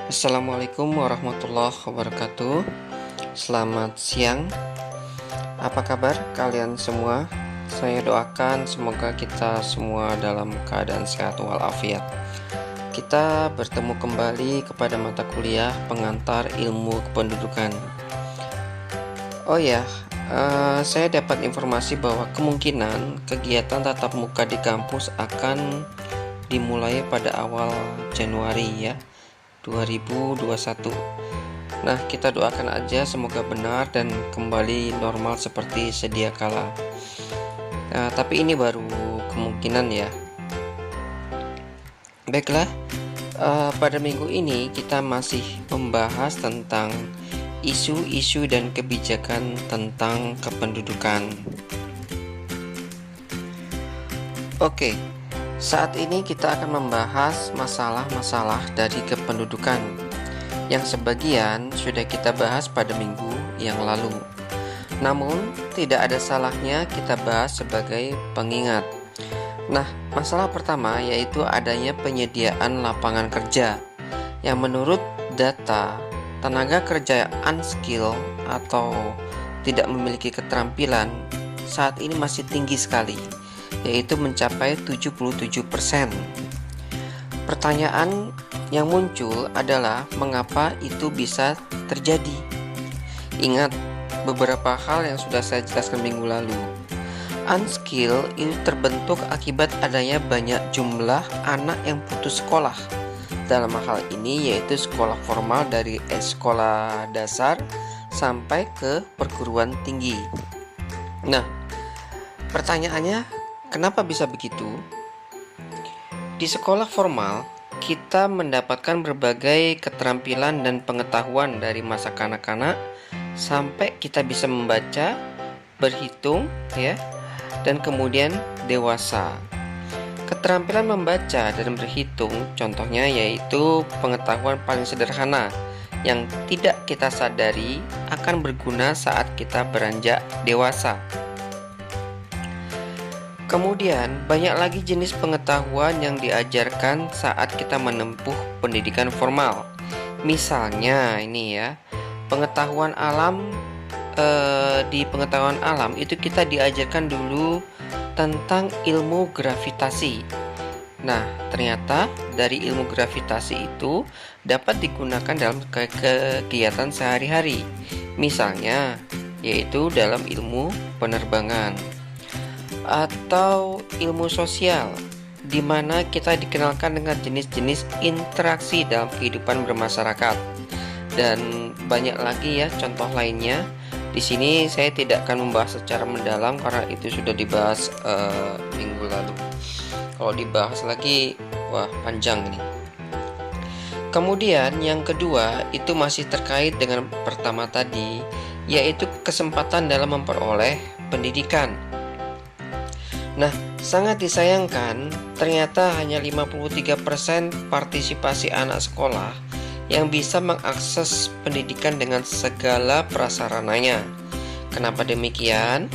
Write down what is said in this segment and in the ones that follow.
Assalamualaikum warahmatullahi wabarakatuh. Selamat siang. Apa kabar kalian semua? Saya doakan semoga kita semua dalam keadaan sehat walafiat. Kita bertemu kembali kepada mata kuliah pengantar ilmu kependudukan. Oh ya, saya dapat informasi bahwa kemungkinan kegiatan tatap muka di kampus akan dimulai pada awal Januari 2021. Nah, kita doakan aja semoga benar dan kembali normal seperti sedia kala. Tapi ini baru kemungkinan ya. Baiklah, pada minggu ini kita masih membahas tentang isu-isu dan kebijakan tentang kependudukan. Oke. Saat ini kita akan membahas masalah-masalah dari kependudukan yang sebagian sudah kita bahas pada minggu yang lalu. Namun, tidak ada salahnya kita bahas sebagai pengingat. Nah, masalah pertama yaitu adanya penyediaan lapangan kerja yang menurut data tenaga kerja unskilled atau tidak memiliki keterampilan saat ini masih tinggi sekali, yaitu mencapai 77%. Pertanyaan yang muncul adalah mengapa itu bisa terjadi? Ingat beberapa hal yang sudah saya jelaskan minggu lalu. Unskilled itu terbentuk akibat adanya banyak jumlah anak yang putus sekolah. Dalam hal ini yaitu sekolah formal dari sekolah dasar sampai ke perguruan tinggi. Nah, pertanyaannya, kenapa bisa begitu? Di sekolah formal, kita mendapatkan berbagai keterampilan dan pengetahuan dari masa kanak-kanak sampai kita bisa membaca, berhitung, dan kemudian dewasa. Keterampilan membaca dan berhitung contohnya yaitu pengetahuan paling sederhana yang tidak kita sadari akan berguna saat kita beranjak dewasa. Kemudian, banyak lagi jenis pengetahuan yang diajarkan saat kita menempuh pendidikan formal. Misalnya pengetahuan alam. Di pengetahuan alam itu kita diajarkan dulu tentang ilmu gravitasi. Nah, ternyata dari ilmu gravitasi itu dapat digunakan dalam kegiatan sehari-hari. Misalnya, yaitu dalam ilmu penerbangan. Atau ilmu sosial, di mana kita dikenalkan dengan jenis-jenis interaksi dalam kehidupan bermasyarakat, dan banyak lagi contoh lainnya. Di sini saya tidak akan membahas secara mendalam karena itu sudah dibahas minggu lalu. Kalau dibahas lagi, panjang ini. Kemudian yang kedua itu masih terkait dengan pertama tadi, yaitu kesempatan dalam memperoleh pendidikan. Nah, sangat disayangkan ternyata hanya 53% partisipasi anak sekolah yang bisa mengakses pendidikan dengan segala prasarananya. Kenapa demikian?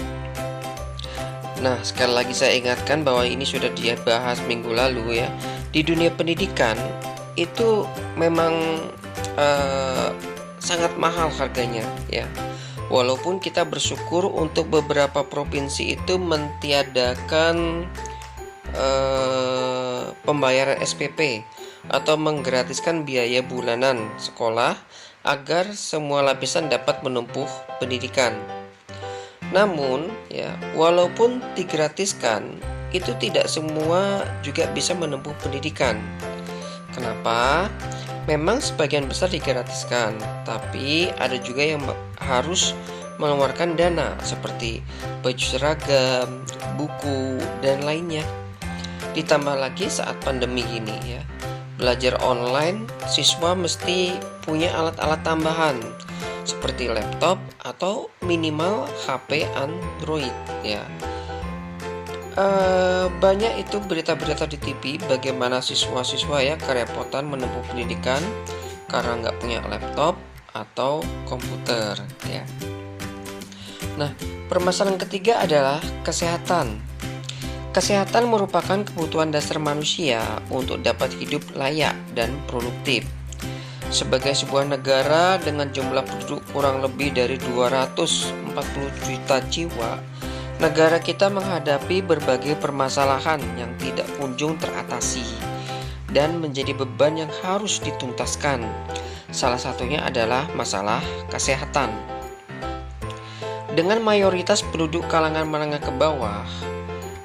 Nah, sekali lagi saya ingatkan bahwa ini sudah dibahas minggu lalu ya. Di dunia pendidikan itu memang sangat mahal harganya ya. Walaupun kita bersyukur untuk beberapa provinsi itu mentiadakan pembayaran SPP atau menggratiskan biaya bulanan sekolah agar semua lapisan dapat menempuh pendidikan. Namun walaupun digratiskan, itu tidak semua juga bisa menempuh pendidikan. Kenapa? Memang sebagian besar digratiskan, tapi ada juga yang harus mengeluarkan dana seperti baju seragam, buku, dan lainnya. Ditambah lagi saat pandemi gini belajar online, siswa mesti punya alat-alat tambahan seperti laptop atau minimal HP Android Banyak itu berita-berita di TV bagaimana siswa-siswa kerepotan menempuh pendidikan karena nggak punya laptop atau komputer Nah, permasalahan ketiga adalah kesehatan. Kesehatan merupakan kebutuhan dasar manusia untuk dapat hidup layak dan produktif. Sebagai sebuah negara dengan jumlah penduduk kurang lebih dari 240 juta jiwa, negara kita menghadapi berbagai permasalahan yang tidak kunjung teratasi dan menjadi beban yang harus dituntaskan. Salah satunya adalah masalah kesehatan. Dengan mayoritas penduduk kalangan menengah ke bawah,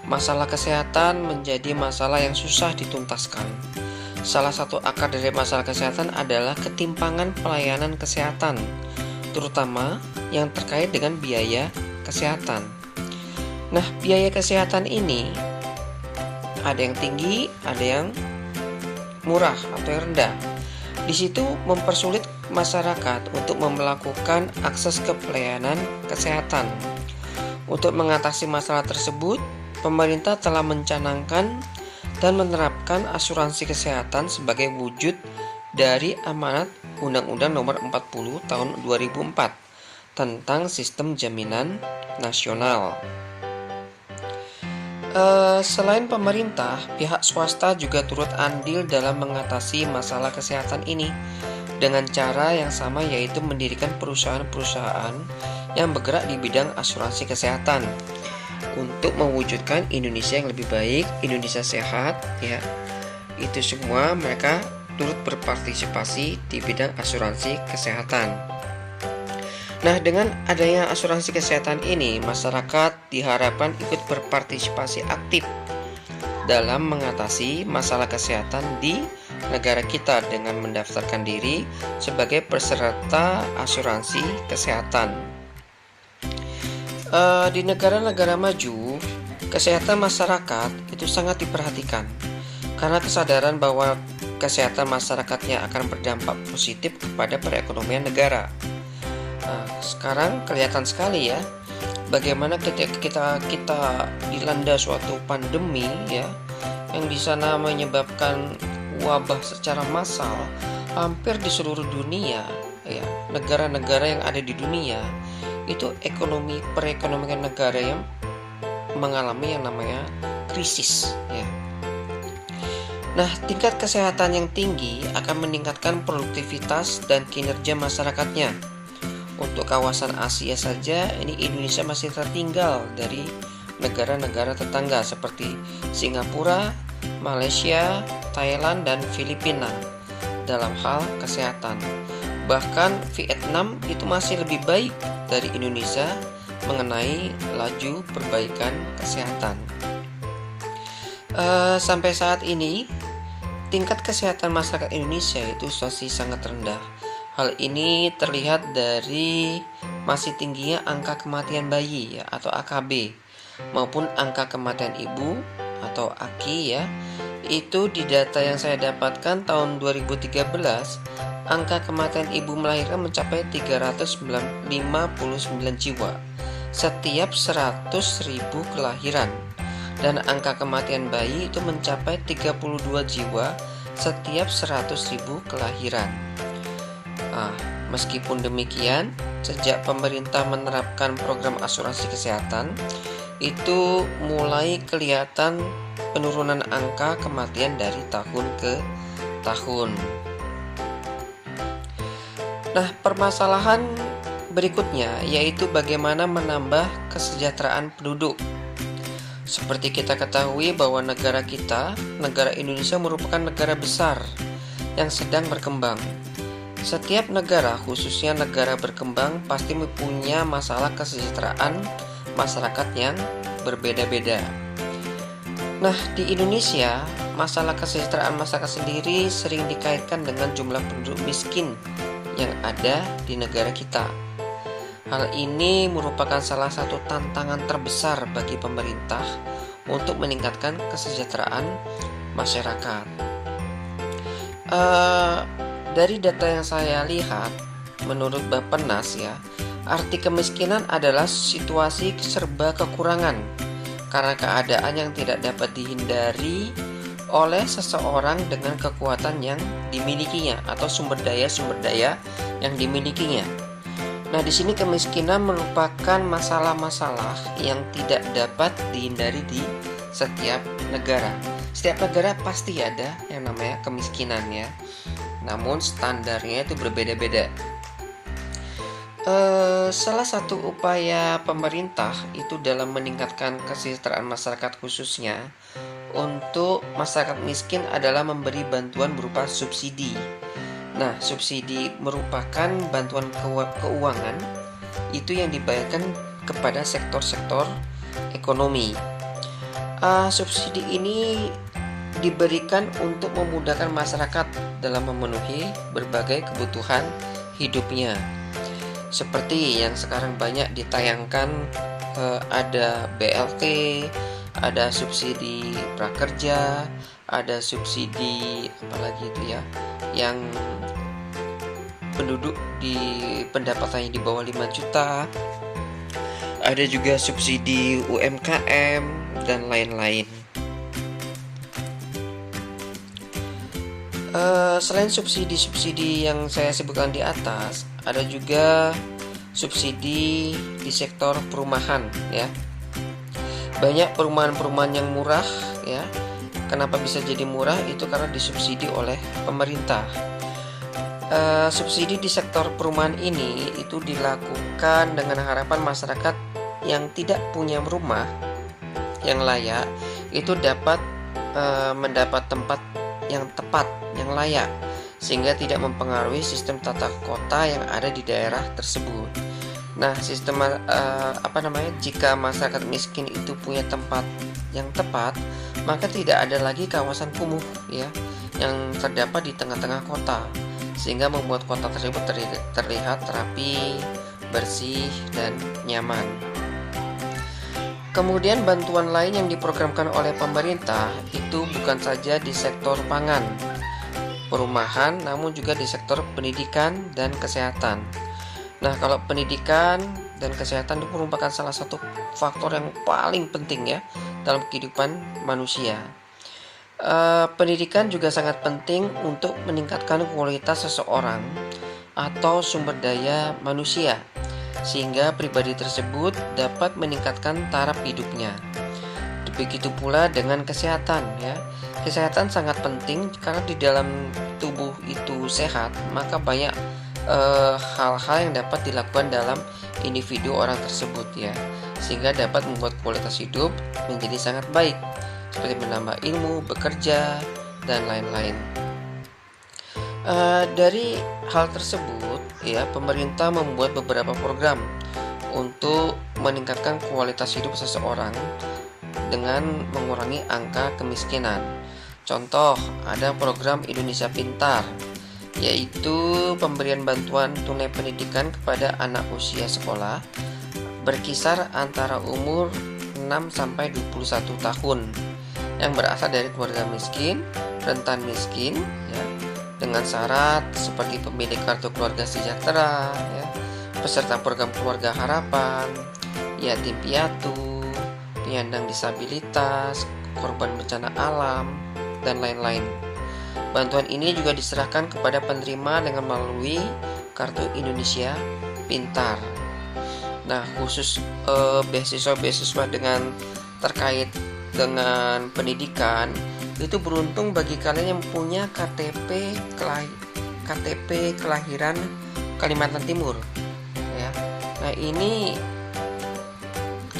masalah kesehatan menjadi masalah yang susah dituntaskan. Salah satu akar dari masalah kesehatan adalah ketimpangan pelayanan kesehatan, terutama yang terkait dengan biaya kesehatan. Nah, biaya kesehatan ini ada yang tinggi, ada yang murah atau yang rendah. Di situ mempersulit masyarakat untuk melakukan akses ke pelayanan kesehatan. Untuk mengatasi masalah tersebut, pemerintah telah mencanangkan dan menerapkan asuransi kesehatan sebagai wujud dari amanat Undang-Undang Nomor 40 Tahun 2004 tentang Sistem Jaminan Nasional. Selain pemerintah, pihak swasta juga turut andil dalam mengatasi masalah kesehatan ini dengan cara yang sama, yaitu mendirikan perusahaan-perusahaan yang bergerak di bidang asuransi kesehatan untuk mewujudkan Indonesia yang lebih baik, Indonesia sehat, ya. Itu semua mereka turut berpartisipasi di bidang asuransi kesehatan. Nah, dengan adanya asuransi kesehatan ini, masyarakat diharapkan ikut berpartisipasi aktif dalam mengatasi masalah kesehatan di negara kita dengan mendaftarkan diri sebagai peserta asuransi kesehatan. Di negara-negara maju, kesehatan masyarakat itu sangat diperhatikan karena kesadaran bahwa kesehatan masyarakatnya akan berdampak positif kepada perekonomian negara. Nah, sekarang kelihatan sekali ya bagaimana ketika kita dilanda suatu pandemi ya, yang di sana menyebabkan wabah secara massal hampir di seluruh dunia ya, negara-negara yang ada di dunia itu perekonomian negara yang mengalami yang namanya krisis ya. Nah, tingkat kesehatan yang tinggi akan meningkatkan produktivitas dan kinerja masyarakatnya. Untuk kawasan Asia saja, ini Indonesia masih tertinggal dari negara-negara tetangga seperti Singapura, Malaysia, Thailand, dan Filipina dalam hal kesehatan. Bahkan Vietnam itu masih lebih baik dari Indonesia mengenai laju perbaikan kesehatan. Sampai saat ini, tingkat kesehatan masyarakat Indonesia itu masih sangat rendah. Hal ini terlihat dari masih tingginya angka kematian bayi ya, atau AKB, maupun angka kematian ibu atau AKI ya. Itu di data yang saya dapatkan tahun 2013, angka kematian ibu melahirkan mencapai 359 jiwa setiap 100.000 kelahiran, dan angka kematian bayi itu mencapai 32 jiwa setiap 100.000 kelahiran. Meskipun demikian, sejak pemerintah menerapkan program asuransi kesehatan, itu mulai kelihatan penurunan angka kematian dari tahun ke tahun. Nah, permasalahan berikutnya yaitu bagaimana menambah kesejahteraan penduduk. Seperti kita ketahui bahwa negara kita, negara Indonesia merupakan negara besar yang sedang berkembang. Setiap negara, khususnya negara berkembang, pasti mempunyai masalah kesejahteraan masyarakat yang berbeda-beda. Nah, di Indonesia, masalah kesejahteraan masyarakat sendiri sering dikaitkan dengan jumlah penduduk miskin yang ada di negara kita. Hal ini merupakan salah satu tantangan terbesar bagi pemerintah untuk meningkatkan kesejahteraan masyarakat. Dari data yang saya lihat, menurut Bappenas ya, arti kemiskinan adalah situasi serba kekurangan karena keadaan yang tidak dapat dihindari oleh seseorang dengan kekuatan yang dimilikinya atau sumber daya yang dimilikinya. Nah, di sini kemiskinan merupakan masalah-masalah yang tidak dapat dihindari di setiap negara. Setiap negara pasti ada yang namanya kemiskinan ya. namun standarnya itu berbeda-beda. Salah satu upaya pemerintah itu dalam meningkatkan kesejahteraan masyarakat khususnya untuk masyarakat miskin adalah memberi bantuan berupa subsidi. Nah, subsidi merupakan bantuan keuangan itu yang dibayarkan kepada sektor-sektor ekonomi. Subsidi ini diberikan untuk memudahkan masyarakat dalam memenuhi berbagai kebutuhan hidupnya. Seperti yang sekarang banyak ditayangkan, ada BLT, ada subsidi prakerja, ada subsidi apalagi itu ya, yang penduduk di pendapatannya di bawah 5 juta. Ada juga subsidi UMKM dan lain-lain. Selain subsidi-subsidi yang saya sebutkan di atas, ada juga subsidi di sektor perumahan ya. Banyak perumahan-perumahan yang murah ya. Kenapa bisa jadi murah? Itu karena disubsidi oleh pemerintah. Subsidi di sektor perumahan ini itu dilakukan dengan harapan masyarakat yang tidak punya rumah yang layak itu dapat mendapat tempat yang tepat, yang layak, sehingga tidak mempengaruhi sistem tata kota yang ada di daerah tersebut. Nah, sistem jika masyarakat miskin itu punya tempat yang tepat, maka tidak ada lagi kawasan kumuh ya yang terdapat di tengah-tengah kota, sehingga membuat kota tersebut terlihat rapi, bersih, dan nyaman. Kemudian bantuan lain yang diprogramkan oleh pemerintah itu bukan saja di sektor pangan, perumahan, namun juga di sektor pendidikan dan kesehatan. Nah, kalau pendidikan dan kesehatan itu merupakan salah satu faktor yang paling penting ya dalam kehidupan manusia. Pendidikan juga sangat penting untuk meningkatkan kualitas seseorang atau sumber daya manusia, sehingga pribadi tersebut dapat meningkatkan taraf hidupnya. Begitu pula dengan kesehatan ya. Kesehatan sangat penting karena di dalam tubuh itu sehat, maka banyak hal-hal yang dapat dilakukan dalam individu orang tersebut ya, sehingga dapat membuat kualitas hidup menjadi sangat baik, seperti menambah ilmu, bekerja, dan lain-lain. Dari hal tersebut ya, pemerintah membuat beberapa program untuk meningkatkan kualitas hidup seseorang dengan mengurangi angka kemiskinan. Contoh, ada program Indonesia Pintar, yaitu pemberian bantuan tunai pendidikan kepada anak usia sekolah berkisar antara umur 6 sampai 21 tahun yang berasal dari keluarga miskin, rentan miskin ya, dengan syarat seperti pemilik kartu keluarga sejahtera ya, peserta program keluarga harapan, yatim piatu, penyandang disabilitas, korban bencana alam, dan lain-lain. Bantuan ini juga diserahkan kepada penerima dengan melalui kartu Indonesia Pintar. Nah, khusus beasiswa-beasiswa dengan terkait dengan pendidikan itu beruntung bagi kalian yang punya KTP kelahiran Kalimantan Timur ya. Nah, ini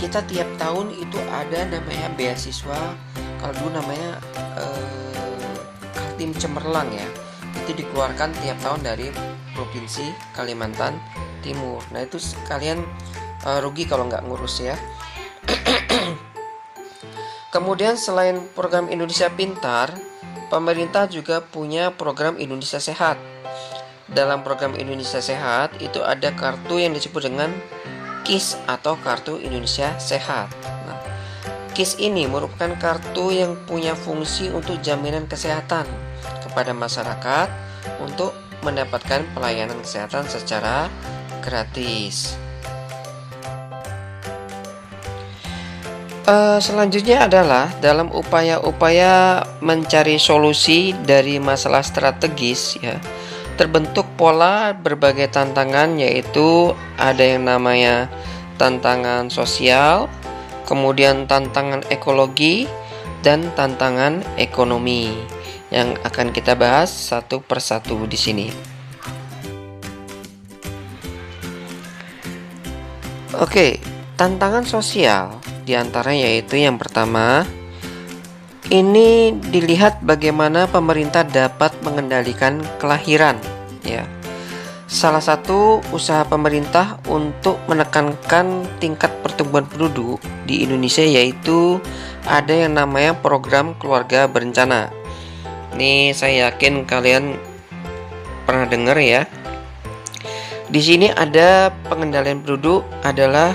kita tiap tahun itu ada namanya beasiswa, kalau dulu namanya Kaltim Cemerlang ya, itu dikeluarkan tiap tahun dari Provinsi Kalimantan Timur. Nah, itu kalian rugi kalau nggak ngurus ya. Kemudian selain program Indonesia Pintar, pemerintah juga punya program Indonesia Sehat. Dalam program Indonesia Sehat itu ada kartu yang disebut dengan KIS atau Kartu Indonesia Sehat. Nah, KIS ini merupakan kartu yang punya fungsi untuk jaminan kesehatan kepada masyarakat untuk mendapatkan pelayanan kesehatan secara gratis. Selanjutnya adalah dalam upaya-upaya mencari solusi dari masalah strategis ya, terbentuk pola berbagai tantangan, yaitu ada yang namanya tantangan sosial, kemudian tantangan ekologi, dan tantangan ekonomi. yang akan kita bahas satu persatu di sini. Oke, tantangan sosial diantaranya yaitu yang pertama, ini dilihat bagaimana pemerintah dapat mengendalikan kelahiran, ya. Salah satu usaha pemerintah untuk menekankan tingkat pertumbuhan penduduk di Indonesia yaitu ada yang namanya program keluarga berencana. Ini saya yakin kalian pernah dengar ya. Di sini ada pengendalian penduduk adalah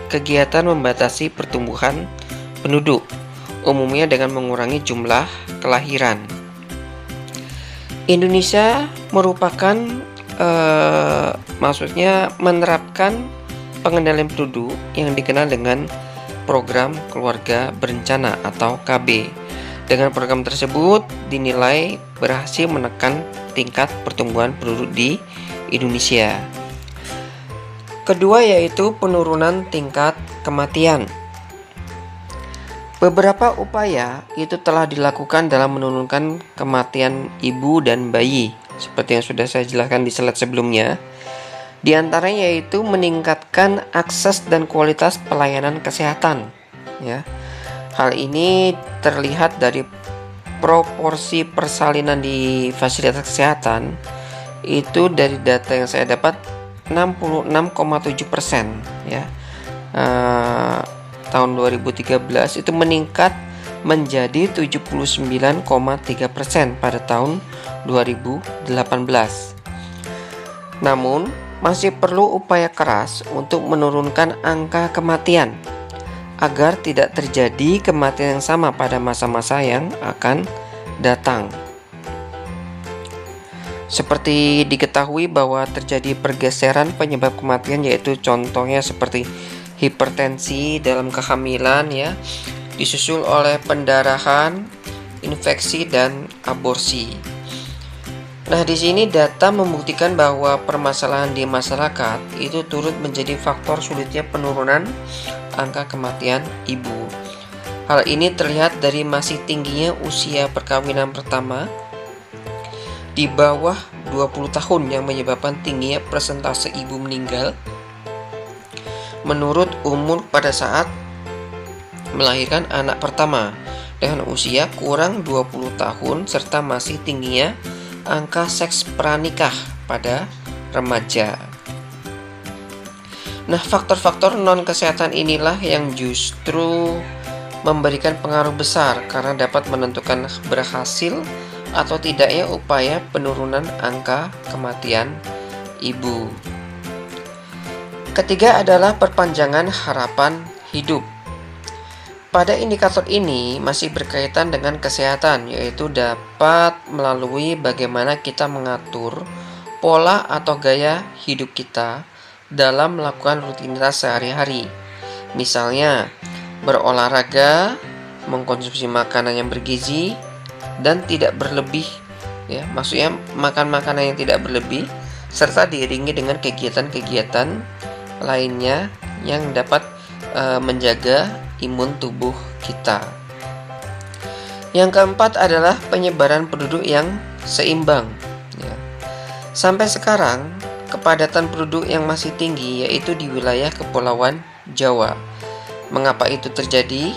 kegiatan membatasi pertumbuhan penduduk, umumnya dengan mengurangi jumlah kelahiran. Indonesia merupakan maksudnya menerapkan pengendalian penduduk yang dikenal dengan program keluarga berencana atau KB. Dengan program tersebut dinilai berhasil menekan tingkat pertumbuhan penduduk di Indonesia. Kedua yaitu penurunan tingkat kematian. Beberapa upaya itu telah dilakukan dalam menurunkan kematian ibu dan bayi, seperti yang sudah saya jelaskan di slide sebelumnya. Di antaranya yaitu meningkatkan akses dan kualitas pelayanan kesehatan, ya. Hal ini terlihat dari proporsi persalinan di fasilitas kesehatan itu dari data yang saya dapat 66,7%, ya. Tahun 2013 itu meningkat menjadi 79,3% pada tahun 2018. Namun, masih perlu upaya keras untuk menurunkan angka kematian agar tidak terjadi kematian yang sama pada masa-masa yang akan datang. Seperti diketahui bahwa terjadi pergeseran penyebab kematian, yaitu contohnya seperti hipertensi dalam kehamilan, ya, disusul oleh pendarahan, infeksi dan aborsi. Nah, di sini data membuktikan bahwa permasalahan di masyarakat itu turut menjadi faktor sulitnya penurunan angka kematian ibu. Hal ini terlihat dari masih tingginya usia perkawinan pertama di bawah 20 tahun yang menyebabkan tingginya persentase ibu meninggal menurut umur pada saat melahirkan anak pertama dengan usia kurang 20 tahun serta masih tingginya angka seks pranikah pada remaja. Nah, faktor-faktor non-kesehatan inilah yang justru memberikan pengaruh besar karena dapat menentukan berhasil atau tidaknya upaya penurunan angka kematian ibu. Ketiga adalah perpanjangan harapan hidup. Pada indikator ini masih berkaitan dengan kesehatan, yaitu dapat melalui bagaimana kita mengatur pola atau gaya hidup kita dalam melakukan rutinitas sehari-hari. Misalnya, berolahraga, mengkonsumsi makanan yang bergizi dan tidak berlebih, ya, maksudnya makan makanan yang tidak berlebih serta diiringi dengan kegiatan-kegiatan lainnya yang dapat menjaga imun tubuh kita. Yang keempat adalah penyebaran penduduk yang seimbang, ya. Sampai sekarang kepadatan penduduk yang masih tinggi yaitu di wilayah Kepulauan Jawa. Mengapa itu terjadi?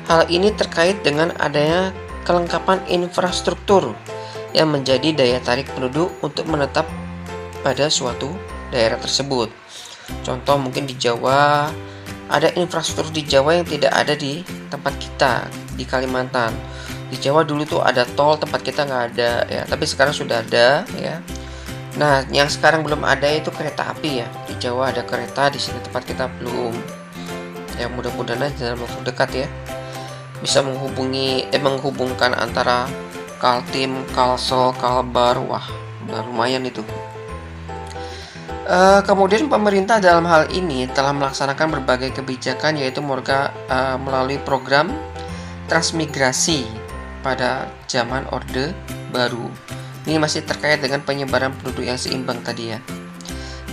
Hal ini terkait dengan adanya kelengkapan infrastruktur yang menjadi daya tarik penduduk untuk menetap pada suatu daerah tersebut. Contoh mungkin di Jawa, ada infrastruktur di Jawa yang tidak ada di tempat kita di Kalimantan. Di Jawa dulu tuh ada tol, tempat kita nggak ada, ya, tapi sekarang sudah ada, ya. Nah, yang sekarang belum ada itu kereta api, ya. Di Jawa ada kereta, di sini tempat kita belum. Ya, mudah-mudahan aja dalam waktu dekat, ya, bisa menghubungkan antara Kaltim, Kalsel, Kalbar. Wah, udah lumayan itu. Kemudian pemerintah dalam hal ini telah melaksanakan berbagai kebijakan, yaitu melalui program transmigrasi pada zaman Orde Baru. Ini masih terkait dengan penyebaran penduduk yang seimbang tadi, ya,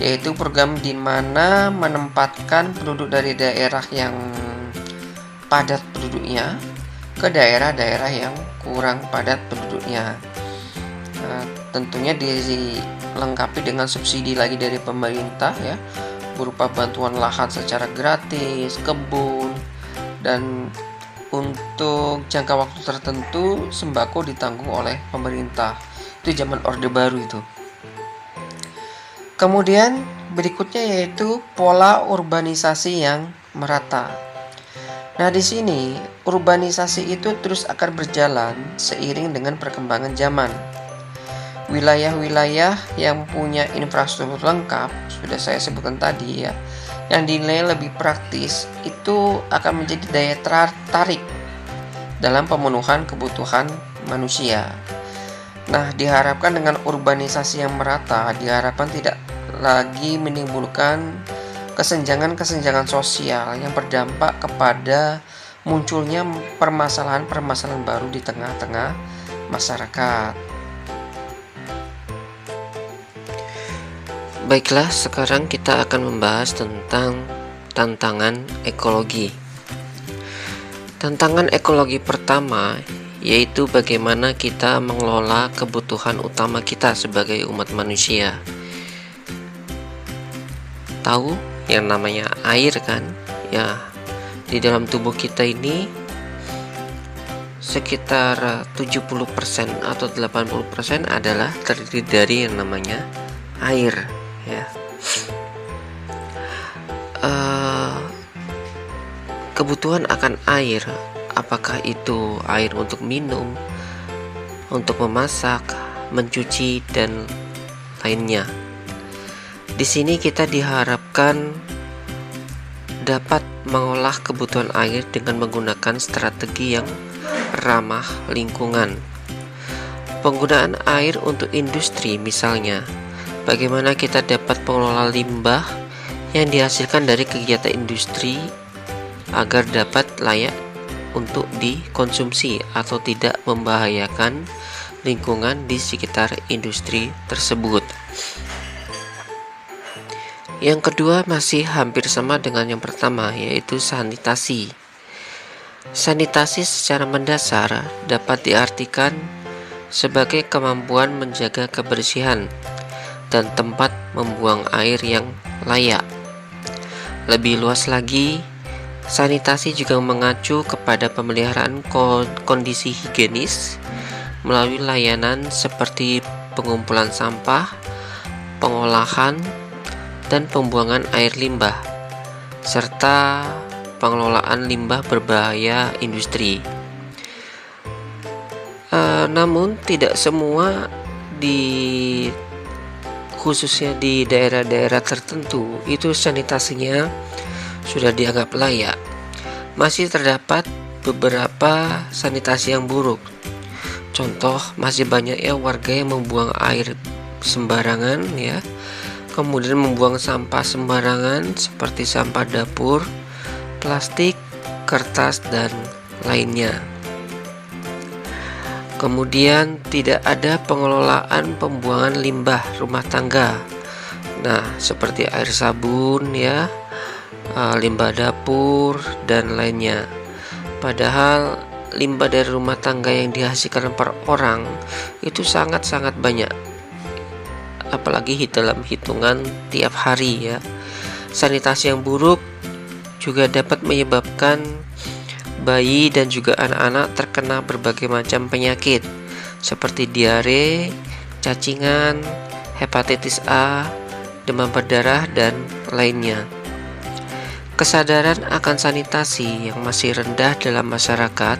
yaitu program di mana menempatkan penduduk dari daerah yang padat penduduknya ke daerah-daerah yang kurang padat penduduknya. penduduknya. Tentunya dilengkapi dengan subsidi lagi dari pemerintah ya, berupa bantuan lahan secara gratis, kebun, dan untuk jangka waktu tertentu sembako ditanggung oleh pemerintah. Itu zaman Orde Baru itu. Kemudian berikutnya yaitu pola urbanisasi yang merata. Nah, di sini urbanisasi itu terus akan berjalan seiring dengan perkembangan zaman. Wilayah-wilayah yang punya infrastruktur lengkap, sudah saya sebutkan tadi ya, yang dinilai lebih praktis, itu akan menjadi daya tarik dalam pemenuhan kebutuhan manusia. Nah, diharapkan dengan urbanisasi yang merata, diharapkan tidak lagi menimbulkan kesenjangan-kesenjangan sosial yang berdampak kepada munculnya permasalahan-permasalahan baru di tengah-tengah masyarakat. Baiklah, sekarang kita akan membahas tentang tantangan ekologi. Tantangan ekologi pertama yaitu bagaimana kita mengelola kebutuhan utama kita sebagai umat manusia. Tahu yang namanya air kan? Ya, di dalam tubuh kita ini sekitar 70% atau 80% adalah terdiri dari yang namanya air ya. Kebutuhan akan air, apakah itu air untuk minum, untuk memasak, mencuci, dan lainnya. Di sini kita diharapkan dapat mengolah kebutuhan air dengan menggunakan strategi yang ramah lingkungan. Penggunaan air untuk industri misalnya, bagaimana kita dapat mengelola limbah yang dihasilkan dari kegiatan industri agar dapat layak untuk dikonsumsi atau tidak membahayakan lingkungan di sekitar industri tersebut. Yang kedua masih hampir sama dengan yang pertama, yaitu sanitasi. Sanitasi secara mendasar dapat diartikan sebagai kemampuan menjaga kebersihan dan tempat membuang air yang layak. Lebih luas lagi, sanitasi juga mengacu kepada pemeliharaan kondisi higienis melalui layanan seperti pengumpulan sampah, pengolahan, dan pembuangan air limbah, serta pengelolaan limbah berbahaya industri. Namun tidak semua khususnya di daerah-daerah tertentu itu sanitasinya sudah dianggap layak. Masih terdapat beberapa sanitasi yang buruk. Contoh, masih banyak ya warga yang membuang air sembarangan ya. Kemudian membuang sampah sembarangan seperti sampah dapur, plastik, kertas, dan lainnya. Kemudian tidak ada pengelolaan pembuangan limbah rumah tangga. Nah, seperti air sabun ya, limbah dapur, dan lainnya. Padahal limbah dari rumah tangga yang dihasilkan per orang itu sangat-sangat banyak, apalagi dalam hitungan tiap hari ya. Sanitasi yang buruk juga dapat menyebabkan bayi dan juga anak-anak terkena berbagai macam penyakit seperti diare, cacingan, hepatitis A, demam berdarah, dan lainnya. Kesadaran akan sanitasi yang masih rendah dalam masyarakat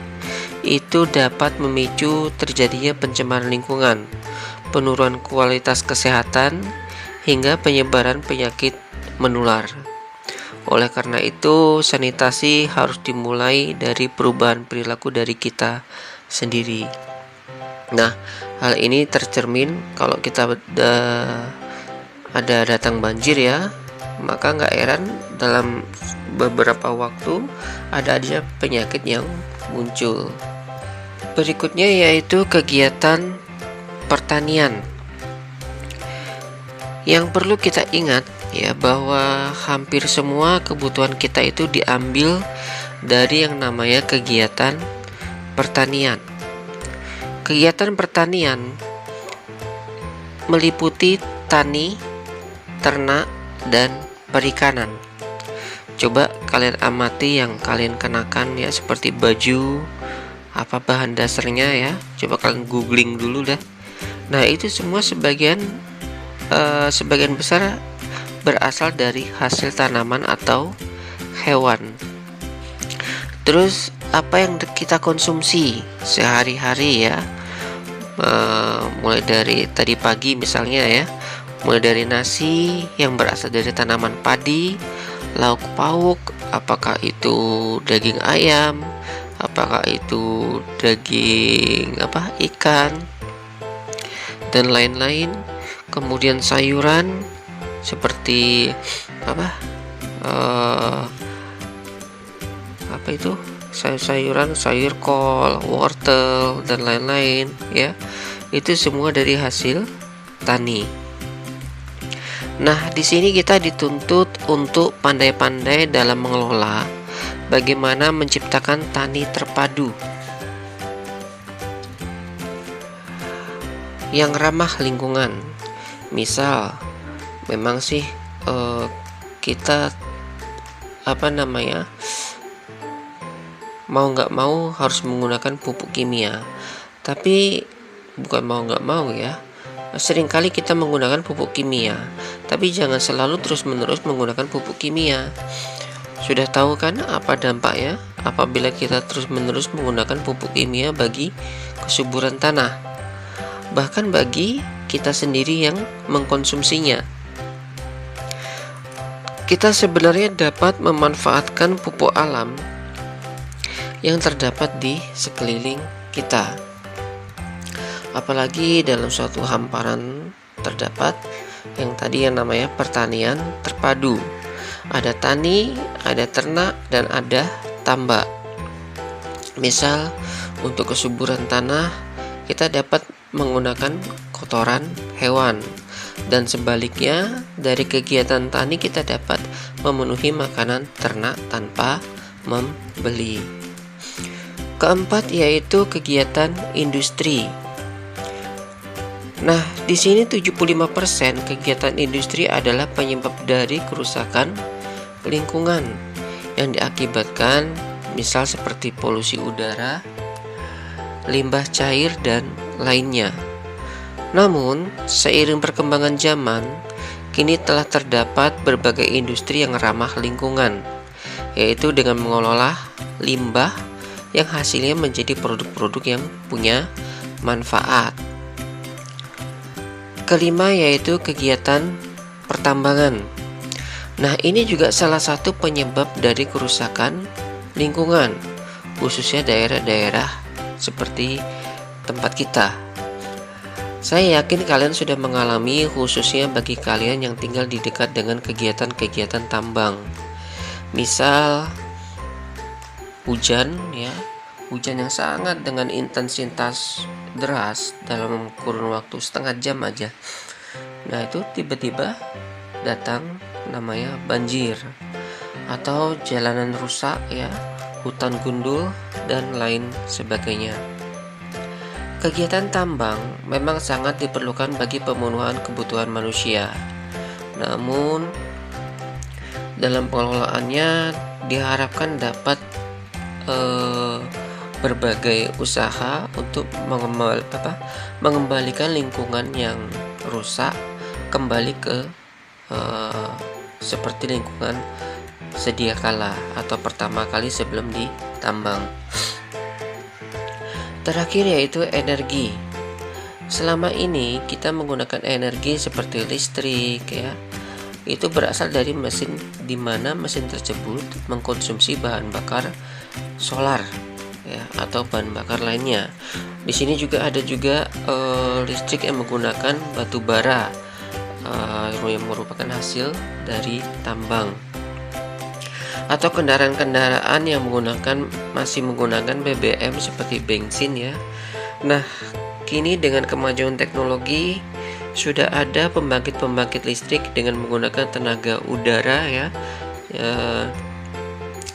itu dapat memicu terjadinya pencemaran lingkungan, penurunan kualitas kesehatan, hingga penyebaran penyakit menular. Oleh karena itu, sanitasi harus dimulai dari perubahan perilaku dari kita sendiri. Nah, hal ini tercermin kalau kita ada datang banjir ya, maka nggak heran dalam beberapa waktu ada aja penyakit yang muncul. Berikutnya yaitu kegiatan pertanian. Yang perlu kita ingat ya, bahwa hampir semua kebutuhan kita itu diambil dari yang namanya kegiatan pertanian. Kegiatan pertanian meliputi tani, ternak, dan perikanan. Coba kalian amati yang kalian kenakan ya, seperti baju, apa bahan dasarnya ya. Coba kalian googling dulu dah. Nah, itu semua sebagian besar berasal dari hasil tanaman atau hewan. Terus apa yang kita konsumsi sehari-hari ya, mulai dari tadi pagi misalnya ya, mulai dari nasi yang berasal dari tanaman padi, lauk pauk, apakah itu daging ayam, apakah itu daging ikan, dan lain-lain. Kemudian sayuran seperti sayur-sayuran, sayur kol, wortel, dan lain-lain ya. Itu semua dari hasil tani. Nah, di sini kita dituntut untuk pandai-pandai dalam mengelola, bagaimana menciptakan tani terpadu yang ramah lingkungan. Misal, memang sih kita mau nggak mau harus menggunakan pupuk kimia. Tapi bukan mau nggak mau ya, seringkali kita menggunakan pupuk kimia, tapi jangan selalu terus-menerus menggunakan pupuk kimia. Sudah tahu kan apa dampaknya apabila kita terus-menerus menggunakan pupuk kimia bagi kesuburan tanah, bahkan bagi kita sendiri yang mengkonsumsinya. Kita sebenarnya dapat memanfaatkan pupuk alam yang terdapat di sekeliling kita. Apalagi dalam suatu hamparan terdapat yang tadi yang namanya pertanian terpadu. Ada tani, ada ternak, dan ada tambak. Misal untuk kesuburan tanah, kita dapat menggunakan kotoran hewan, dan sebaliknya dari kegiatan tani kita dapat memenuhi makanan ternak tanpa membeli. Keempat yaitu kegiatan industri. Nah, di sini 75% kegiatan industri adalah penyebab dari kerusakan lingkungan yang diakibatkan misal seperti polusi udara, limbah cair, dan lainnya. Namun, seiring perkembangan zaman, kini telah terdapat berbagai industri yang ramah lingkungan, yaitu dengan mengelola limbah yang hasilnya menjadi produk-produk yang punya manfaat. Kelima yaitu kegiatan pertambangan. Nah, ini juga salah satu penyebab dari kerusakan lingkungan, khususnya daerah-daerah seperti tempat kita. Saya yakin kalian sudah mengalami, khususnya bagi kalian yang tinggal di dekat dengan kegiatan-kegiatan tambang. Misal hujan yang sangat dengan intensitas deras dalam kurun waktu setengah jam aja. Nah, itu tiba-tiba datang namanya banjir, atau jalanan rusak ya, hutan gundul, dan lain sebagainya. Kegiatan tambang memang sangat diperlukan bagi pemenuhan kebutuhan manusia. Namun dalam pengelolaannya diharapkan dapat berbagai usaha untuk mengembalikan lingkungan yang rusak kembali ke seperti lingkungan sedia kala atau pertama kali sebelum ditambang. Terakhir yaitu energi. Selama ini kita menggunakan energi seperti listrik ya, itu berasal dari mesin, di mana mesin tersebut mengkonsumsi bahan bakar solar ya, atau bahan bakar lainnya. Di sini juga ada listrik yang menggunakan batu bara yang merupakan hasil dari tambang, atau kendaraan-kendaraan yang masih menggunakan BBM seperti bensin ya. Nah, kini dengan kemajuan teknologi sudah ada pembangkit-pembangkit listrik dengan menggunakan tenaga udara ya,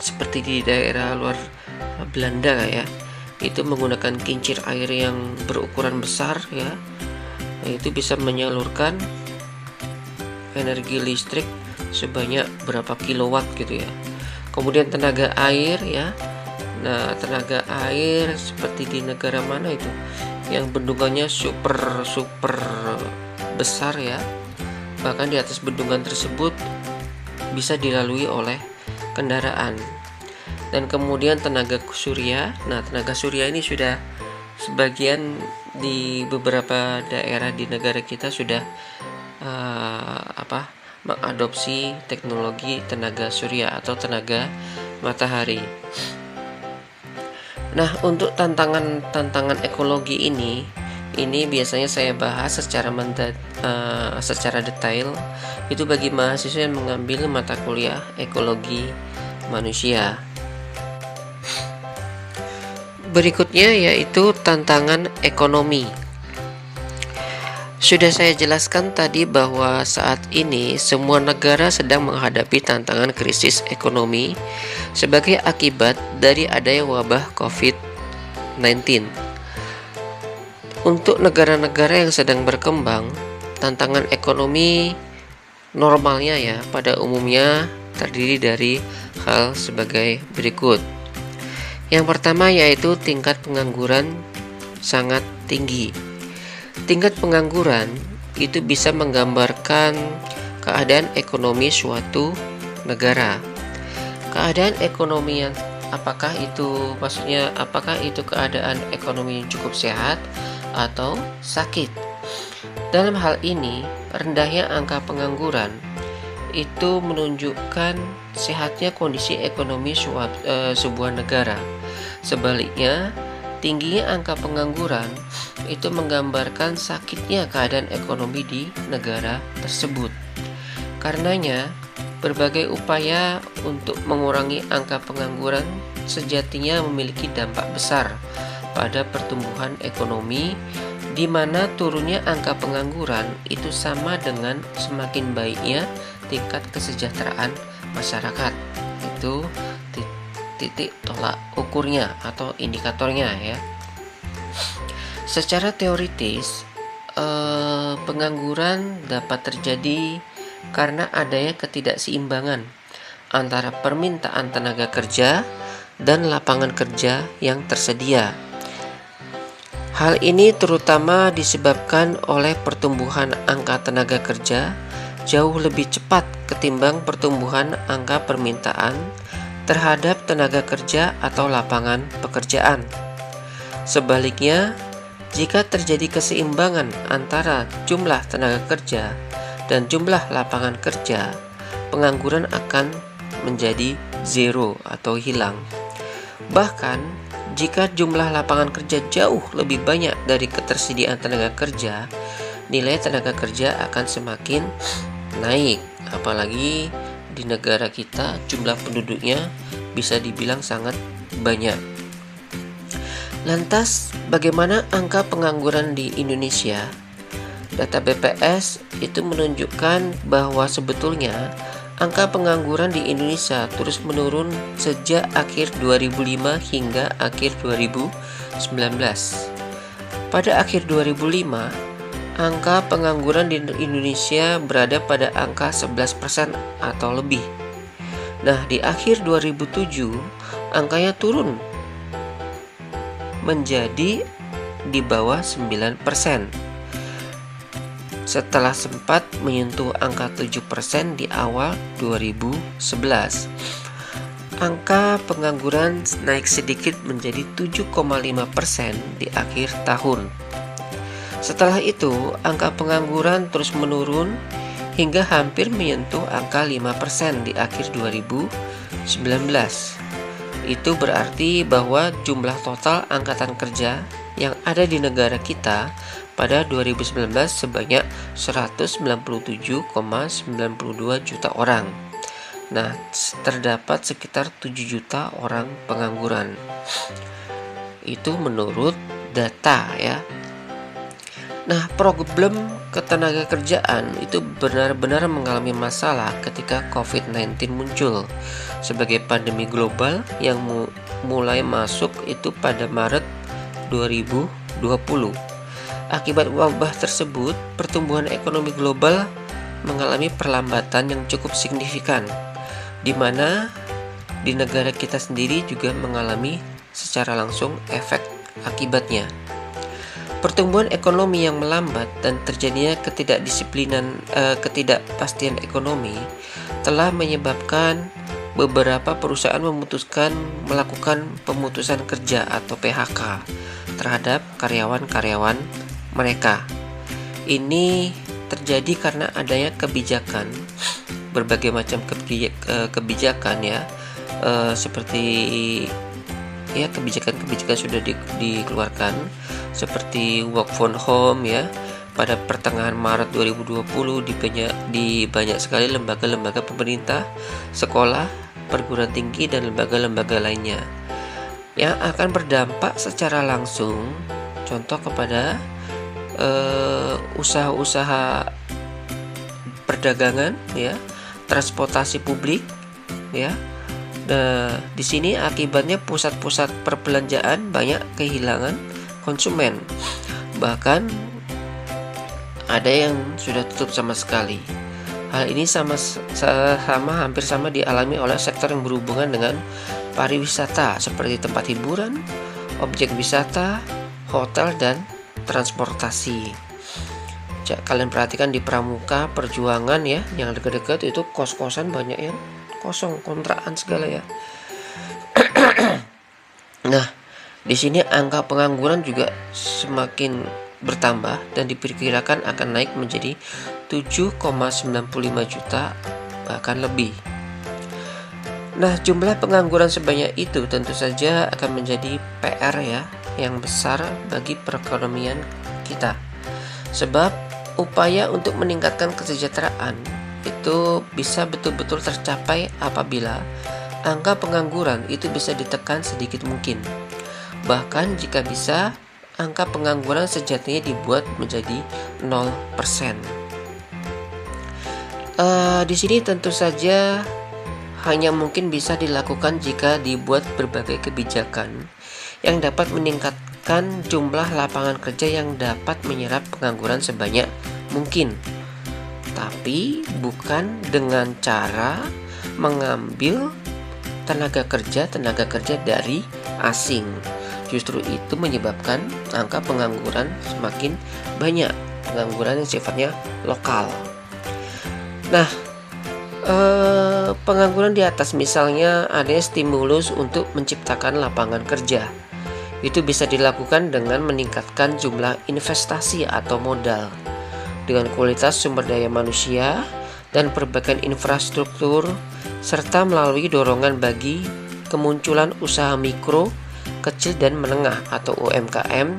seperti di daerah luar Belanda ya. itu menggunakan kincir air yang berukuran besar ya. Nah, itu bisa menyalurkan energi listrik sebanyak berapa kilowatt gitu ya. Kemudian tenaga air ya. Nah, tenaga air seperti di negara mana itu yang bendungannya super besar ya. Bahkan di atas bendungan tersebut bisa dilalui oleh kendaraan. Dan kemudian tenaga surya. Nah, tenaga surya ini sudah sebagian di beberapa daerah di negara kita sudah mengadopsi teknologi tenaga surya atau tenaga matahari. Nah, untuk tantangan ekologi ini biasanya saya bahas secara detail itu bagi mahasiswa yang mengambil mata kuliah ekologi manusia. Berikutnya yaitu tantangan ekonomi. Sudah saya jelaskan tadi bahwa saat ini semua negara sedang menghadapi tantangan krisis ekonomi sebagai akibat dari adanya wabah COVID-19. Untuk negara-negara yang sedang berkembang, tantangan ekonomi normalnya ya pada umumnya terdiri dari hal sebagai berikut. Yang pertama yaitu tingkat pengangguran sangat tinggi. Tingkat pengangguran itu bisa menggambarkan keadaan ekonomi suatu negara. Keadaan ekonomi yang apakah itu keadaan ekonomi yang cukup sehat atau sakit. Dalam hal ini, rendahnya angka pengangguran itu menunjukkan sehatnya kondisi ekonomi sebuah negara. Sebaliknya, tingginya angka pengangguran itu menggambarkan sakitnya keadaan ekonomi di negara tersebut. Karenanya, berbagai upaya untuk mengurangi angka pengangguran sejatinya memiliki dampak besar pada pertumbuhan ekonomi, di mana turunnya angka pengangguran itu sama dengan semakin baiknya tingkat kesejahteraan masyarakat. Itu titik tolak ukurnya atau indikatornya ya. Secara teoritis, pengangguran dapat terjadi karena adanya ketidakseimbangan antara permintaan tenaga kerja dan lapangan kerja yang tersedia. Hal ini terutama disebabkan oleh pertumbuhan angka tenaga kerja jauh lebih cepat ketimbang pertumbuhan angka permintaan terhadap tenaga kerja atau lapangan pekerjaan. Sebaliknya, jika terjadi keseimbangan antara jumlah tenaga kerja dan jumlah lapangan kerja, pengangguran akan menjadi zero atau hilang. Bahkan, jika jumlah lapangan kerja jauh lebih banyak dari ketersediaan tenaga kerja, nilai tenaga kerja akan semakin naik. Apalagi di negara kita jumlah penduduknya bisa dibilang sangat banyak. Lantas, bagaimana angka pengangguran di Indonesia? Data BPS itu menunjukkan bahwa sebetulnya angka pengangguran di Indonesia terus menurun sejak akhir 2005 hingga akhir 2019. Pada akhir 2005, angka pengangguran di Indonesia berada pada angka 11% atau lebih. Nah, di akhir 2007, angkanya turun menjadi di bawah 9%. Setelah sempat menyentuh angka 7% di awal 2011. Angka pengangguran naik sedikit menjadi 7,5% di akhir tahun. Setelah itu, angka pengangguran terus menurun hingga hampir menyentuh angka 5% di akhir 2019. Itu berarti bahwa jumlah total angkatan kerja yang ada di negara kita pada 2019 sebanyak 197,92 juta orang. Nah, terdapat sekitar 7 juta orang pengangguran. Itu menurut data ya. Nah, problem ketenaga kerjaan itu benar-benar mengalami masalah ketika COVID-19 muncul sebagai pandemi global yang mulai masuk itu pada Maret 2020. Akibat wabah tersebut, pertumbuhan ekonomi global mengalami perlambatan yang cukup signifikan, di mana di negara kita sendiri juga mengalami secara langsung efek akibatnya. Pertumbuhan ekonomi yang melambat dan terjadinya ketidakpastian ekonomi telah menyebabkan beberapa perusahaan memutuskan melakukan pemutusan kerja atau PHK terhadap karyawan-karyawan mereka. Ini terjadi karena adanya berbagai macam kebijakan ya, seperti ya kebijakan sudah dikeluarkan, seperti work from home ya. Pada pertengahan Maret 2020 di banyak sekali lembaga-lembaga pemerintah, sekolah, perguruan tinggi dan lembaga-lembaga lainnya yang akan berdampak secara langsung, contoh kepada usaha-usaha perdagangan ya, transportasi publik ya. Nah, di sini akibatnya pusat-pusat perbelanjaan banyak kehilangan konsumen. Bahkan ada yang sudah tutup sama sekali. Hal ini hampir sama dialami oleh sektor yang berhubungan dengan pariwisata seperti tempat hiburan, objek wisata, hotel dan transportasi. Kalian perhatikan di Pramuka, Perjuangan ya, yang dekat-dekat itu kos-kosan banyak yang kosong, kontrakan segala ya. Nah, di sini angka pengangguran juga semakin bertambah dan diperkirakan akan naik menjadi 7,95 juta bahkan lebih. Nah, jumlah pengangguran sebanyak itu tentu saja akan menjadi PR ya yang besar bagi perekonomian kita. Sebab upaya untuk meningkatkan kesejahteraan itu bisa betul-betul tercapai apabila angka pengangguran itu bisa ditekan sedikit mungkin. Bahkan jika bisa, angka pengangguran sejatinya dibuat menjadi 0%. Di sini tentu saja hanya mungkin bisa dilakukan jika dibuat berbagai kebijakan yang dapat meningkatkan jumlah lapangan kerja yang dapat menyerap pengangguran sebanyak mungkin. Tapi bukan dengan cara mengambil tenaga kerja dari asing. Justru itu menyebabkan angka pengangguran semakin banyak, pengangguran yang sifatnya lokal. Nah, pengangguran di atas misalnya ada stimulus untuk menciptakan lapangan kerja. Itu bisa dilakukan dengan meningkatkan jumlah investasi atau modal, dengan kualitas sumber daya manusia dan perbaikan infrastruktur, serta melalui dorongan bagi kemunculan usaha mikro, kecil dan menengah atau UMKM,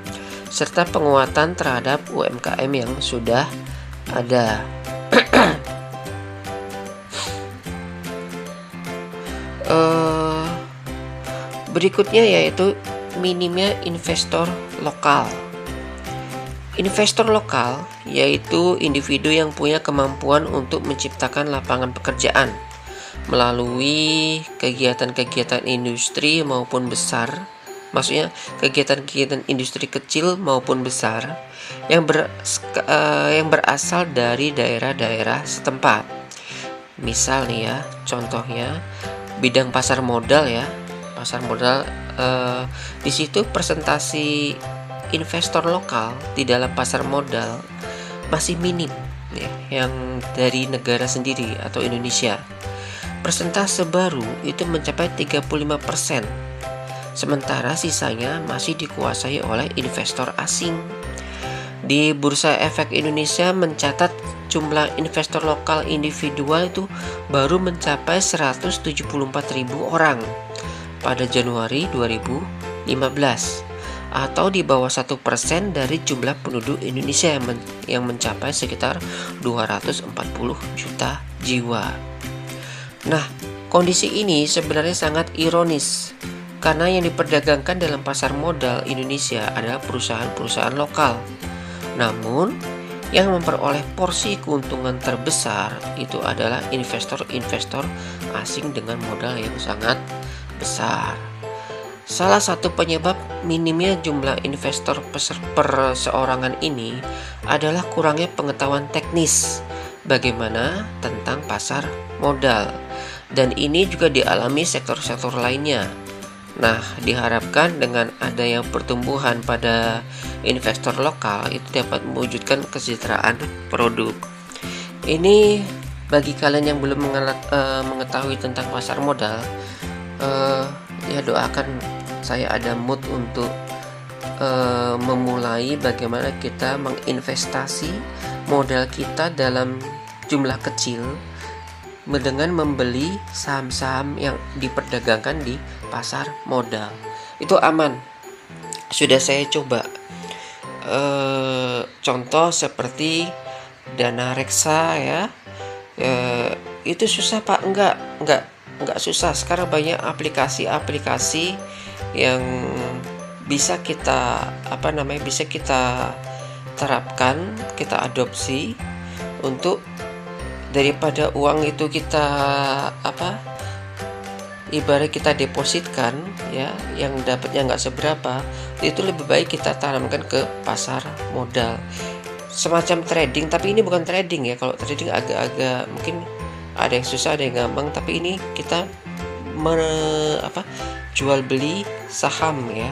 serta penguatan terhadap UMKM yang sudah ada. Berikutnya yaitu minimnya investor lokal. Investor lokal yaitu individu yang punya kemampuan untuk menciptakan lapangan pekerjaan melalui kegiatan-kegiatan industri maupun besar. Maksudnya kegiatan-kegiatan industri kecil maupun besar yang berasal dari daerah-daerah setempat. Misal nih ya, contohnya bidang pasar modal ya. Pasar modal di situ presentasi investor lokal di dalam pasar modal masih minim ya, yang dari negara sendiri atau Indonesia. Persentase baru itu mencapai 35%. Sementara sisanya masih dikuasai oleh investor asing. Di Bursa Efek Indonesia mencatat jumlah investor lokal individual itu baru mencapai 174.000 orang pada Januari 2015, atau di bawah 1% dari jumlah penduduk Indonesia yang mencapai sekitar 240 juta jiwa. Nah, kondisi ini sebenarnya sangat ironis karena yang diperdagangkan dalam pasar modal Indonesia adalah perusahaan-perusahaan lokal. Namun, yang memperoleh porsi keuntungan terbesar itu adalah investor-investor asing dengan modal yang sangat besar. Salah satu penyebab minimnya jumlah investor perseorangan ini adalah kurangnya pengetahuan teknis bagaimana tentang pasar modal, dan ini juga dialami sektor-sektor lainnya. Nah, diharapkan dengan adanya pertumbuhan pada investor lokal itu dapat mewujudkan kesejahteraan produk. Ini bagi kalian yang belum mengetahui tentang pasar modal, ya doakan saya ada mood untuk memulai bagaimana kita menginvestasi modal kita dalam jumlah kecil dengan membeli saham-saham yang diperdagangkan di pasar modal. Itu aman. Sudah saya coba. Contoh seperti dana reksa ya. Itu susah Pak? Enggak susah. Sekarang banyak aplikasi-aplikasi yang bisa kita bisa kita terapkan, kita adopsi untuk daripada uang itu kita ibarat kita depositkan ya, yang dapatnya nggak seberapa, itu lebih baik kita tanamkan ke pasar modal, semacam trading. Tapi ini bukan trading ya, kalau trading agak-agak mungkin ada yang susah, ada yang gampang. Tapi ini kita jual beli saham ya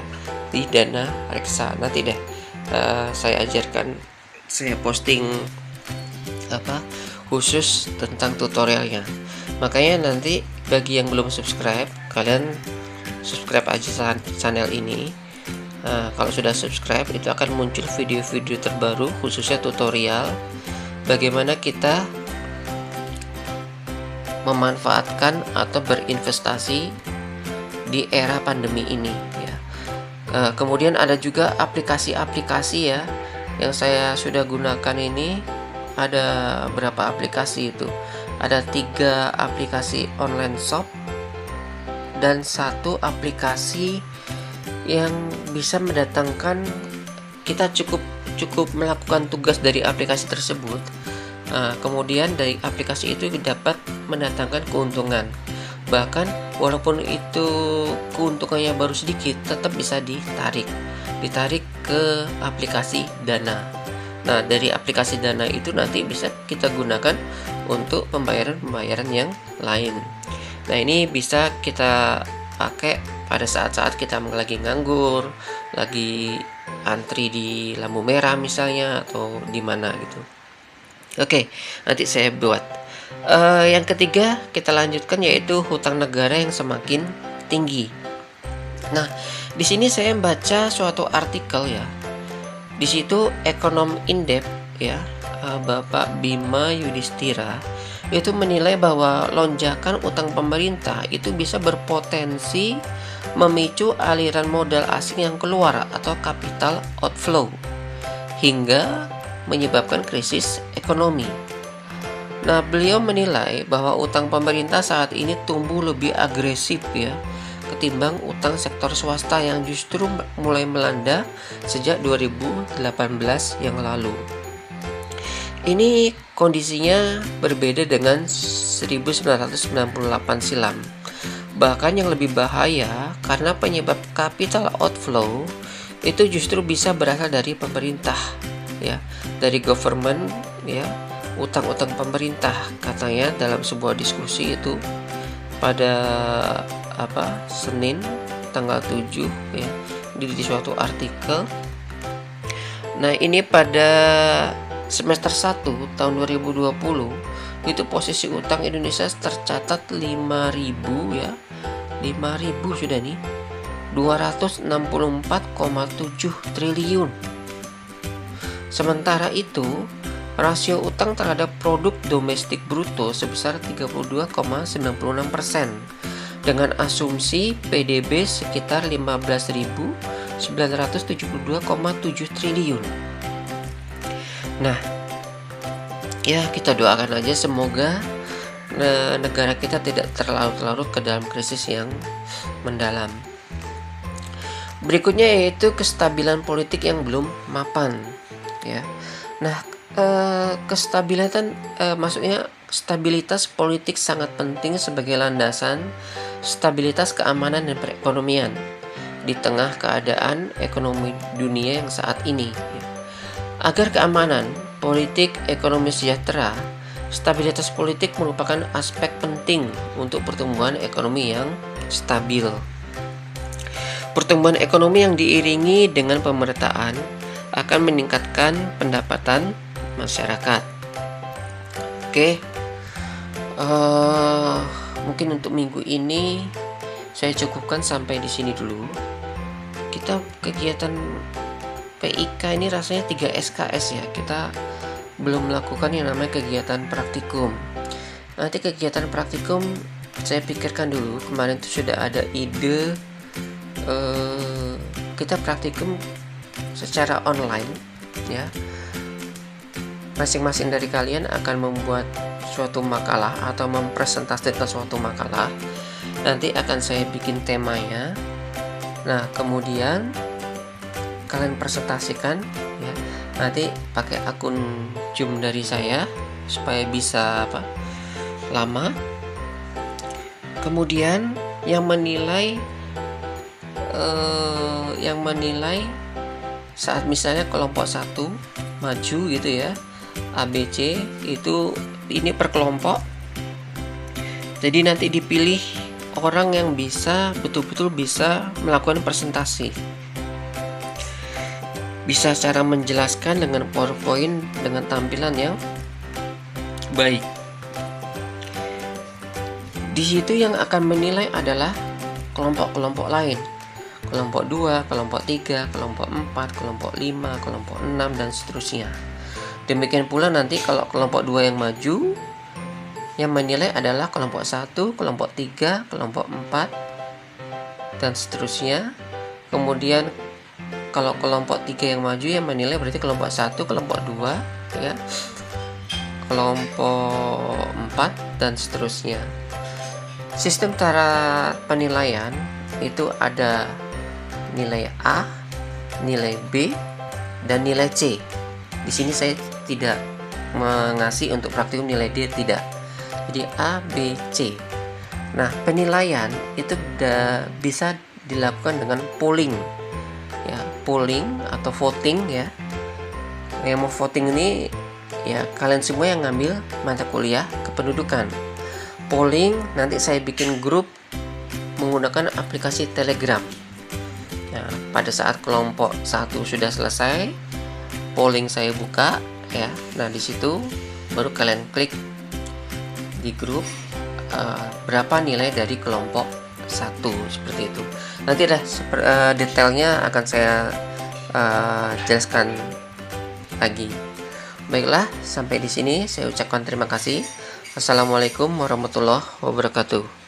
di dana reksa. Nanti deh saya ajarkan, saya posting khusus tentang tutorialnya. Makanya nanti bagi yang belum subscribe, kalian subscribe aja channel ini. Kalau sudah subscribe, itu akan muncul video-video terbaru khususnya tutorial bagaimana kita memanfaatkan atau berinvestasi di era pandemi ini ya. Kemudian ada juga aplikasi-aplikasi ya yang saya sudah gunakan ini. Ada berapa aplikasi itu? Ada 3 aplikasi online shop dan 1 aplikasi yang bisa mendatangkan, kita cukup melakukan tugas dari aplikasi tersebut. Kemudian dari aplikasi itu dapat mendatangkan keuntungan. Bahkan walaupun itu keuntungannya baru sedikit, tetap bisa ditarik ke aplikasi Dana. Nah, dari aplikasi Dana itu nanti bisa kita gunakan untuk pembayaran yang lain. Nah, ini bisa kita pakai pada saat-saat kita lagi nganggur, lagi antri di lampu merah misalnya, atau di mana gitu. Oke, nanti saya buat. Yang ketiga kita lanjutkan, yaitu hutang negara yang semakin tinggi. Nah, di sini saya membaca suatu artikel ya. Di situ ekonom Indef ya, Bapak Bima Yudhistira itu menilai bahwa lonjakan utang pemerintah itu bisa berpotensi memicu aliran modal asing yang keluar atau capital outflow hingga menyebabkan krisis ekonomi. Nah, beliau menilai bahwa utang pemerintah saat ini tumbuh lebih agresif ya ketimbang utang sektor swasta yang justru mulai melanda sejak 2018 yang lalu. Ini kondisinya berbeda dengan 1998 silam. Bahkan yang lebih bahaya karena penyebab capital outflow itu justru bisa berasal dari pemerintah ya, dari government ya, utang-utang pemerintah katanya dalam sebuah diskusi itu pada Senin tanggal 7 ya, di suatu artikel. Nah, ini pada semester 1 tahun 2020 itu posisi utang Indonesia tercatat 5.000 ya. 5.000 sudah nih. 264,7 triliun. Sementara itu, rasio utang terhadap produk domestik bruto sebesar 32,96%. Dengan asumsi PDB sekitar 15.972,7 triliun. Nah, ya kita doakan aja semoga negara kita tidak terlarut-larut ke dalam krisis yang mendalam. Berikutnya yaitu kestabilan politik yang belum mapan ya. Nah, kestabilan maksudnya stabilitas politik sangat penting sebagai landasan stabilitas keamanan dan perekonomian. di tengah keadaan ekonomi dunia yang saat ini. Agar keamanan, politik, ekonomi sejahtera, stabilitas politik merupakan aspek penting untuk pertumbuhan ekonomi yang stabil. Pertumbuhan ekonomi yang diiringi dengan pemerataan akan meningkatkan pendapatan masyarakat. Oke, mungkin untuk minggu ini saya cukupkan sampai di sini dulu. Kita kegiatan PIK ini rasanya 3 SKS ya. Kita belum melakukan yang namanya kegiatan praktikum. Nanti kegiatan praktikum saya pikirkan dulu. Kemarin itu sudah ada ide kita praktikum secara online ya. Masing-masing dari kalian akan membuat suatu makalah atau mempresentasikan suatu makalah. Nanti akan saya bikin temanya. Nah, kemudian kalian presentasikan ya. Nanti pakai akun Zoom dari saya supaya bisa lama. Kemudian yang menilai saat misalnya kelompok 1 maju gitu ya, ABC itu ini per kelompok. Jadi nanti dipilih orang yang betul-betul bisa melakukan presentasi. Bisa cara menjelaskan dengan PowerPoint dengan tampilan yang baik. Di situ yang akan menilai adalah kelompok-kelompok lain. Kelompok 2, kelompok 3, kelompok 4, kelompok 5, kelompok 6 dan seterusnya. Demikian pula nanti kalau kelompok 2 yang maju, yang menilai adalah kelompok 1, kelompok 3, kelompok 4 dan seterusnya. Kemudian kalau kelompok 3 yang maju yang menilai berarti kelompok 1, kelompok 2 ya, kelompok 4 dan seterusnya. Sistem cara penilaian itu ada nilai A, nilai B, dan nilai C. Di sini saya tidak mengasih untuk praktikum nilai D, tidak. Jadi A, B, C. Nah, penilaian itu bisa dilakukan dengan polling. Ya, polling atau voting ya. Yang mau voting ini ya kalian semua yang ngambil mata kuliah kependudukan. Polling nanti saya bikin grup menggunakan aplikasi Telegram. Nah, pada saat kelompok 1 sudah selesai, polling saya buka ya. Nah, di situ baru kalian klik di grup berapa nilai dari kelompok 1 seperti itu. Nanti detailnya akan saya jelaskan lagi. Baiklah, sampai di sini saya ucapkan terima kasih. Assalamualaikum warahmatullahi wabarakatuh.